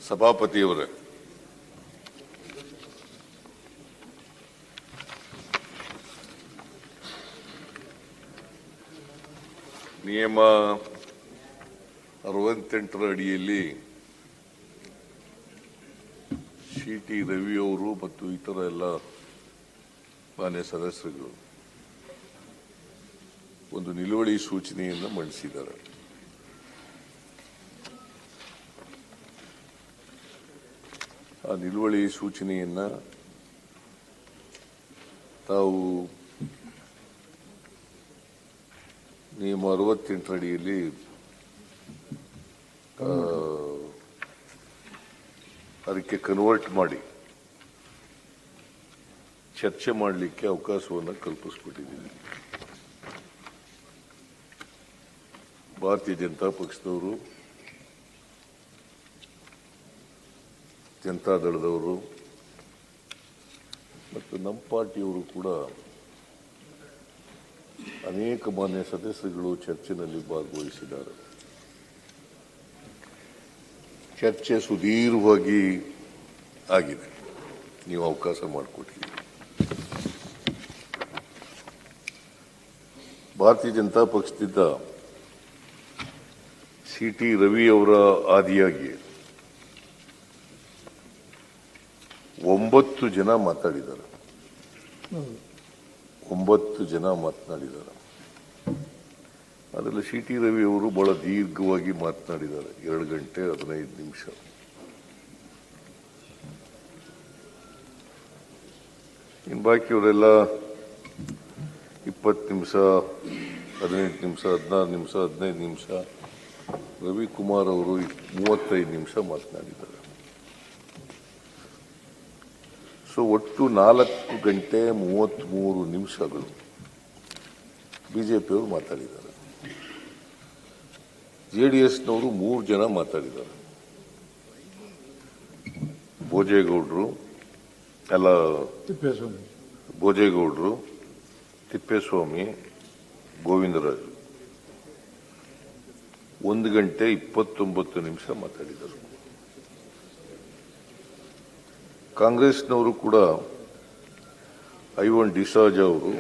ಸಭಾಪತಿಯವರೇ, ನಿಯಮ 68ರ ಅಡಿಯಲ್ಲಿ ಸಿ.ಟಿ. ರವಿ ಅವರು ಮತ್ತು ಇತರ ಎಲ್ಲ ಮಾನ್ಯ ಸದಸ್ಯರುಗಳು ಒಂದು ನಿಲುವಳಿ ಸೂಚನೆಯನ್ನು ಮಂಡಿಸಿದ್ದಾರೆ. ಆ ನಿಲುವಳಿ ಸೂಚನೆಯನ್ನ ತಾವು ನಿಯಮ 68ರ ಅಡಿಯಲ್ಲಿ ಅದಕ್ಕೆ ಕನ್ವರ್ಟ್ ಮಾಡಿ ಚರ್ಚೆ ಮಾಡಲಿಕ್ಕೆ ಅವಕಾಶವನ್ನು ಕಲ್ಪಿಸ್ಕೊಟ್ಟಿದ್ದೀವಿ. ಭಾರತೀಯ ಜನತಾ ಪಕ್ಷದವರು, ಜನತಾದಳದವರು ಮತ್ತು ನಮ್ಮ ಪಾರ್ಟಿಯವರು ಕೂಡ ಅನೇಕ ಮಾನ್ಯ ಸದಸ್ಯರುಗಳು ಚರ್ಚೆಯಲ್ಲಿ ಭಾಗವಹಿಸಿದ್ದಾರೆ. ಚರ್ಚೆ ಸುದೀರ್ಘವಾಗಿ ಆಗಿದೆ. ನೀವು ಅವಕಾಶ ಮಾಡಿಕೊಟ್ಟಿದ್ದೀರಿ. ಭಾರತೀಯ ಜನತಾ ಪಕ್ಷದಿಂದ ಸಿ.ಟಿ. ರವಿ ಅವರ ಆದಿಯಾಗಿ 9 ಜನ ಮಾತಾಡಿದ್ದಾರೆ. 9 ಜನ ಮಾತನಾಡಿದ್ದಾರೆ. ಅದರಲ್ಲಿ ಸಿ.ಟಿ. ರವಿ ಅವರು ಬಹಳ ದೀರ್ಘವಾಗಿ ಮಾತನಾಡಿದ್ದಾರೆ. 2 ಗಂಟೆ 15 ನಿಮಿಷ. ಇನ್ನು ಬಾಕಿಯವರೆಲ್ಲ 20 ನಿಮಿಷ, 18 ನಿಮಿಷ, 16 ನಿಮಿಷ, 15 ನಿಮಿಷ. ರವಿಕುಮಾರ್ ಅವರು 35 ನಿಮಿಷ ಮಾತನಾಡಿದ್ದಾರೆ. ಸೊ ಒಟ್ಟು 4 ಗಂಟೆ 33 ನಿಮಿಷಗಳು ಬಿಜೆಪಿಯವರು ಮಾತಾಡಿದ್ದಾರೆ. ಜೆಡಿಎಸ್ನವರು 3 ಜನ ಮಾತಾಡಿದ್ದಾರೆ. ಭೋಜೇಗೌಡರು, ತಿಪ್ಪೇಸ್ವಾಮಿ, ಗೋವಿಂದರಾಜು 1 ಗಂಟೆ 29 ನಿಮಿಷ ಮಾತಾಡಿದರು. ಕಾಂಗ್ರೆಸ್ನವರು ಕೂಡ ಐವನ್ ಡಿಸಾಜ್ ಅವರು,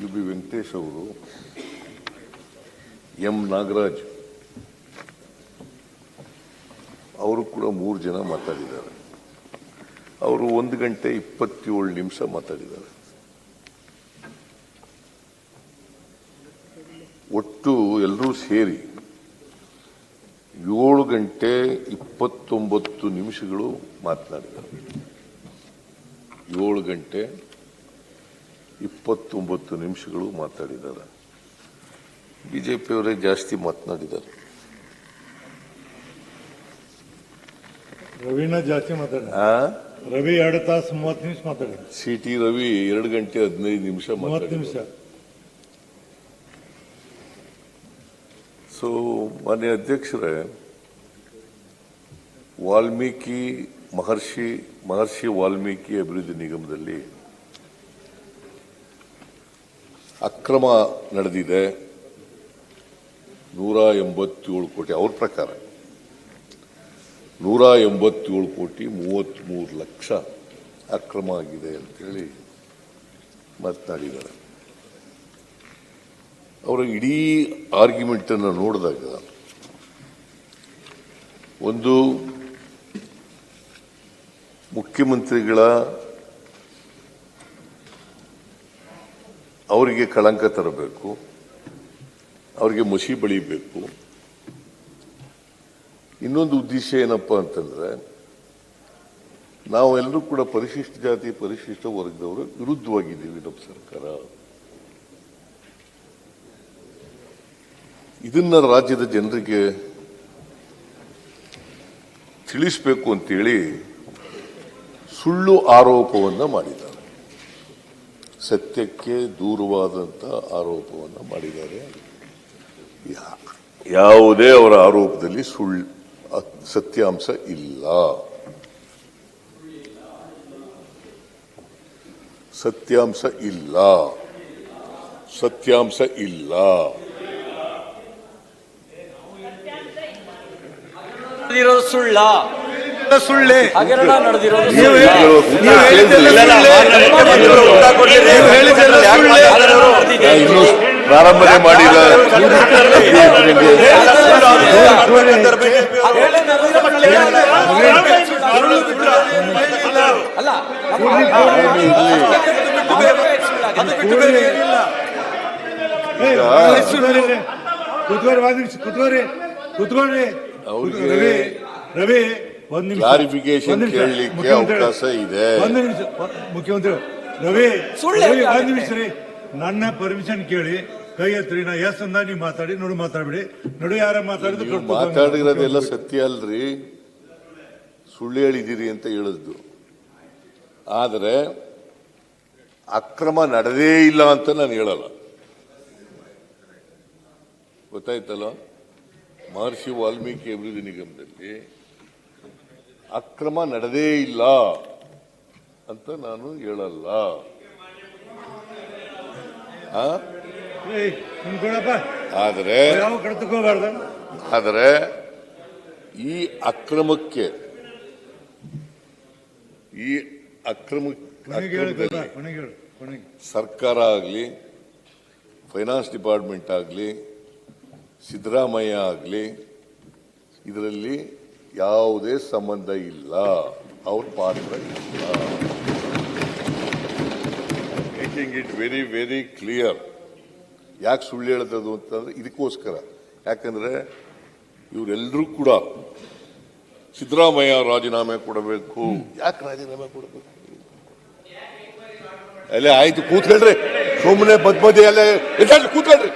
ಯು.ಬಿ. ವೆಂಕಟೇಶ್ ಅವರು, ಎಂ. ನಾಗರಾಜ್ ಅವರು ಕೂಡ 3 ಜನ ಮಾತಾಡಿದ್ದಾರೆ. ಅವರು 1 ಗಂಟೆ 27 ನಿಮಿಷ ಮಾತಾಡಿದ್ದಾರೆ. ಒಟ್ಟು ಎಲ್ಲರೂ ಸೇರಿ 7 ಗಂಟೆ 29 ನಿಮಿಷಗಳು ಮಾತನಾಡಿದ್ದಾರೆ. 7 ಗಂಟೆ 29 ನಿಮಿಷಗಳು ಮಾತಾಡಿದ್ದಾರೆ. ಬಿಜೆಪಿಯವರೇ ಜಾಸ್ತಿ ಮಾತನಾಡಿದ್ದಾರೆ. ರವಿನ ಜಾಸ್ತಿ ಮಾತಾಡ. ರವಿ 2 ತಾಸು 30 ನಿಮಿಷ ಮಾತಾಡ. ಸಿ.ಟಿ. ರವಿ 2 ಗಂಟೆ 15 ನಿಮಿಷ 30 ನಿಮಿಷ. ಸೊ ಮಾನ್ಯ ಅಧ್ಯಕ್ಷರೇ, ಮಹರ್ಷಿ ವಾಲ್ಮೀಕಿ ಅಭಿವೃದ್ಧಿ ನಿಗಮದಲ್ಲಿ ಅಕ್ರಮ ನಡೆದಿದೆ. 187 ಕೋಟಿ, ಅವ್ರ ಪ್ರಕಾರ 187 ಕೋಟಿ 33 ಲಕ್ಷ ಅಕ್ರಮ ಆಗಿದೆ ಅಂತೇಳಿ ಮಾತನಾಡಿದ್ದಾರೆ. ಅವರ ಇಡೀ ಆರ್ಗ್ಯುಮೆಂಟ್ ಅನ್ನು ನೋಡಿದಾಗ ಒಂದು ಮುಖ್ಯಮಂತ್ರಿಗಳ ಅವರಿಗೆ ಕಳಂಕ ತರಬೇಕು, ಅವರಿಗೆ ಮಸಿ ಬಳಿಬೇಕು. ಇನ್ನೊಂದು ಉದ್ದೇಶ ಏನಪ್ಪಾ ಅಂತಂದ್ರೆ, ನಾವೆಲ್ಲರೂ ಕೂಡ ಪರಿಶಿಷ್ಟ ಜಾತಿ ಪರಿಶಿಷ್ಟ ವರ್ಗದವರು ವಿರುದ್ಧವಾಗಿದ್ದೀವಿ. ನಮ್ಮ ಸರ್ಕಾರ ಇದನ್ನ ರಾಜ್ಯದ ಜನರಿಗೆ ತಿಳಿಸಬೇಕು ಅಂತೇಳಿ ಸುಳ್ಳು ಆರೋಪವನ್ನು ಮಾಡಿದ್ದಾರೆ. ಸತ್ಯಕ್ಕೆ ದೂರವಾದಂಥ ಆರೋಪವನ್ನು ಮಾಡಿದ್ದಾರೆ. ಯಾವುದೇ ಅವರ ಆರೋಪದಲ್ಲಿ ಸತ್ಯಾಂಶ ಇಲ್ಲ. ಸತ್ಯಾಂಶ ಇಲ್ಲ. ನಡೆದಿರೋದು ಸುಳ್ಳ? ಸುಳ್ಳೆ ಹಗರಣ ನಡೆದಿರೋದು ನೀವು ಸುಳ್ಳ? ನೀವು ಹೇಳಿದ್ದೆಲ್ಲ ಇನ್ನು ಪ್ರಾರಂಭನೆ ಮಾಡಿಲ್ಲ. ಅಲ್ಲ, ಕೂತ್ಕೊಳ್ರಿ ಅವ್ರಿಗೆ ರವಿ ಒಂದ್ ನಿಮಿಷ ಕ್ಲಾರಿಫಿಕೇಶನ್ ಕೇಳಲಿಕ್ಕೆ ಅವಕಾಶ ಇದೆ. ಒಂದು ನಿಮಿಷ ಮುಖ್ಯಮಂತ್ರಿ ರವಿ ಸುಳ್ಳು ರವಿ ಯಾಕೆ ಒಂದ್ ನಿಮಿಷ ರೀ, ನನ್ನ ಪರ್ಮಿಷನ್ ಕೇಳಿ ಕೈ ಎತ್ತರಿ. ನಾ ಎಸ್ ಅಂದ ನೀವು ಮಾತಾಡಿ, ನೋಡು ಮಾತಾಡ್ಬಿಡಿ. ನಡು ಯಾರ ಮಾತಾಡಿದ್ರು ನೀವು ಮಾತಾಡಿರೋದೆಲ್ಲ ಸತ್ಯ ಅಲ್ರಿ, ಸುಳ್ಳು ಹೇಳಿದ್ದೀರಿ ಅಂತ ಹೇಳಿದ್ದು. ಆದರೆ ಅಕ್ರಮ ನಡೆದೇ ಇಲ್ಲ ಅಂತ ನಾನು ಹೇಳಲ್ಲ. ಗೊತ್ತಾಯ್ತಲ್ಲ, ಮಹರ್ಷಿ ವಾಲ್ಮೀಕಿ ಅಭಿವೃದ್ಧಿ ನಿಗಮದಲ್ಲಿ ಅಕ್ರಮ ನಡೆದೇ ಇಲ್ಲ ಅಂತ ನಾನು ಹೇಳಲ್ಲ. ನಿಮ್ಕೊಳಪ್ಪ ಆದರೆ ಯಾವ ಕಡ್ತಕೋಬಾರ್ದ. ಆದರೆ ಈ ಅಕ್ರಮಕ್ಕೆ ಸರ್ಕಾರ ಆಗಲಿ, ಫೈನಾನ್ಸ್ ಡಿಪಾರ್ಟ್ಮೆಂಟ್ ಆಗಲಿ, ಸಿದ್ದರಾಮಯ್ಯ ಆಗಲಿ, ಇದರಲ್ಲಿ ಯಾವುದೇ ಸಂಬಂಧ ಇಲ್ಲ, ಅವ್ರ ಪಾತ್ರ ಇಲ್ಲ. Making it very very clear. ಯಾಕೆ ಸುಳ್ಳು ಹೇಳ್ತದ್ದು ಅಂತಂದ್ರೆ ಇದಕ್ಕೋಸ್ಕರ. ಯಾಕಂದ್ರೆ ಇವರೆಲ್ಲರೂ ಕೂಡ ಸಿದ್ದರಾಮಯ್ಯ ರಾಜೀನಾಮೆ ಕೊಡಬೇಕು. ಯಾಕೆ ರಾಜೀನಾಮೆ ಕೊಡಬೇಕು? ಅಲ್ಲೇ ಆಯ್ತು, ಕೂತ್ಕೊಳ್ರಿ. ಸುಮ್ಮನೆ ಮಧ್ಯ ಅಲ್ಲೇ ಕೂತ್ಕೊಳ್ರಿ.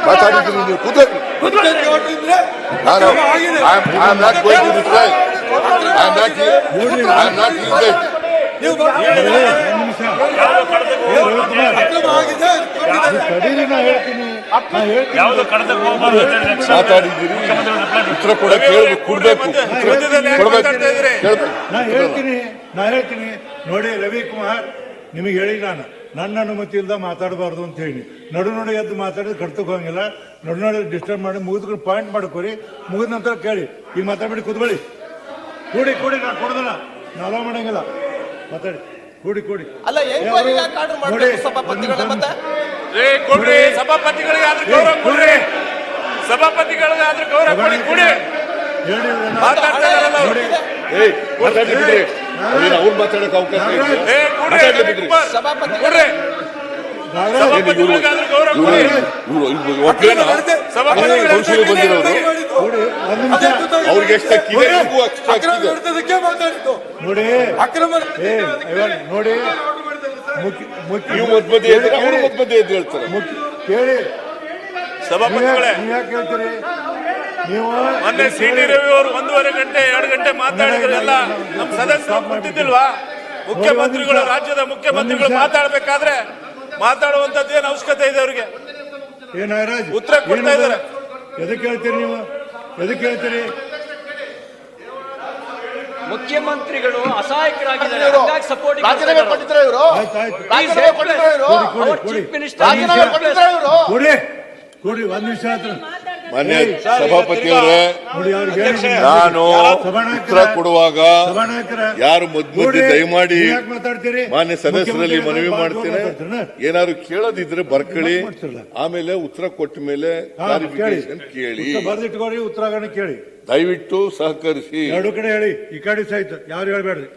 ಮಾತಾಡಿದ್ರಿ ನೀವು, ಕೂತ್ಕೊಳ್ರಿ. ನಾನು I am not going to reply. I am not ಮಾತಾಡಿದ್ದೀರಿ, ಉತ್ತರ ಕೊಡ್ಬೇಕು. ನಾ ಹೇಳ್ತೀನಿ ನೋಡಿ ರವಿಕುಮಾರ್, ನಿಮಗೆ ಹೇಳಿ ನಾನು ನನ್ನ ಅನುಮತಿ ಇಲ್ದ ಮಾತಾಡಬಾರ್ದು ಅಂತ ಹೇಳಿ ನಡು ಎದ್ದು ಮಾತಾಡಿದ್ರೆ ಕಡ್ತಕ್ಕೆ ಹೋಗಂಗಿಲ್ಲ. ನಡು ಡಿಸ್ಟರ್ಬ್ ಮಾಡಿ ಮುಗಿದ್ಕೊಂಡು ಪಾಯಿಂಟ್ ಮಾಡ್ಕೋರಿ. ಮುಗಿದ ನಂತರ ಕೇಳಿ. ಈಗ ಮಾತಾಡ್ಬಿಡಿ, ಕೂತ್ಕೊಳ್ಳಿ. ಕೂಡಿ ನಾ ಕೊಡೋದಿಲ್ಲ, ನಾ ಅಲೋ ಮಾಡಂಗಿಲ್ಲ. ಮಾತಾಡಿ, ಕೂಡಿ. ಅಲ್ಲ ಸಭಾಪತಿಗಳಿಗಾದ್ರೂ ಗೌರವ ಕೊಡ್ರಿ. ಸಭಾಪತಿಗಳಿಗಾದ್ರೂ ಗೌರವ ಕೊಡಿ. ಕೂಡಿ ಅವ್ರು ಮಾತಾಡಕ್ಕೆ ಅವಕಾಶ ಅವ್ರಿಗೆ ಎಷ್ಟಾಗಿದೆ ನೋಡಿ. ನೋಡಿ ನೀವು ಮಧ್ಯ ಅವರು ಮಧ್ಯ ಹೇಳ್ತಾರೆ. ಕೇಳಿ ಸಭಾಪತಿಗಳೇ, ಯಾಕೆ ಹೇಳ್ತೀರಿ ನೀವು? ಮೊನ್ನೆ ಸಿಟಿ ರವಿ ಅವರು 1.5 ಗಂಟೆ 2 ಗಂಟೆ ಮಾತಾಡಿದ್ರೆಲ್ಲ ನಮ್ಮ ಸದಸ್ಯರು ಗೊತ್ತಿದ್ದಿಲ್ವಾ? ಮುಖ್ಯಮಂತ್ರಿಗಳು, ರಾಜ್ಯದ ಮುಖ್ಯಮಂತ್ರಿಗಳು ಮಾತಾಡಬೇಕಾದ್ರೆ ಮಾತಾಡುವಂತದ್ದು ಏನು ಅವಶ್ಯಕತೆ ಇದೆ ಅವರಿಗೆ? ಏನಾರಾಜ್ ಉತ್ತರ ಕೊಡ್ತಾ ಇದ್ದಾರೆ. ಎದಕ್ಕೆ ಹೇಳ್ತೀರಿ ನೀವು? ಎದಕ್ಕೆ ಹೇಳ್ತೀರಿ? ಮುಖ್ಯಮಂತ್ರಿಗಳು ಅಸಹಾಯಕರಾಗಿದ್ದಾರೆ, ಹಾಗಾಗಿ ಸಪೋರ್ಟ್ ಕೊಡಿ. ಒಂದ್ ನಿಮಿಷ ಆಯ್ತು. ಮಾನ್ಯ ಸಭಾಪತಿಯವರೇ, ನಾನು ಉತ್ತರ ಕೊಡುವಾಗ ಯಾರು ಮಧ್ಯ ದಯಮಾಡಿ ಮಾನ್ಯ ಸದಸ್ಯರಲ್ಲಿ ಮನವಿ ಮಾಡ್ತೇನೆ, ಏನಾದ್ರು ಕೇಳೋದಿದ್ರೆ ಬರ್ಕೊಳ್ಳಿ. ಆಮೇಲೆ ಉತ್ತರ ಕೊಟ್ಟ ಮೇಲೆ ಕ್ಲಾರಿಫಿಕೇಶನ್ ಕೇಳಿ, ಬರ್ದಿಟ್ಕೊಡಿ. ಉತ್ತರ ಕೇಳಿ, ದಯವಿಟ್ಟು ಸಹಕರಿಸಿ. 2 ಕಡೆ ಹೇಳಿ. ಈ ಕಡೆ ಸಹಿತ ಯಾರು ಹೇಳ್ಬೇಡ್ರಿ.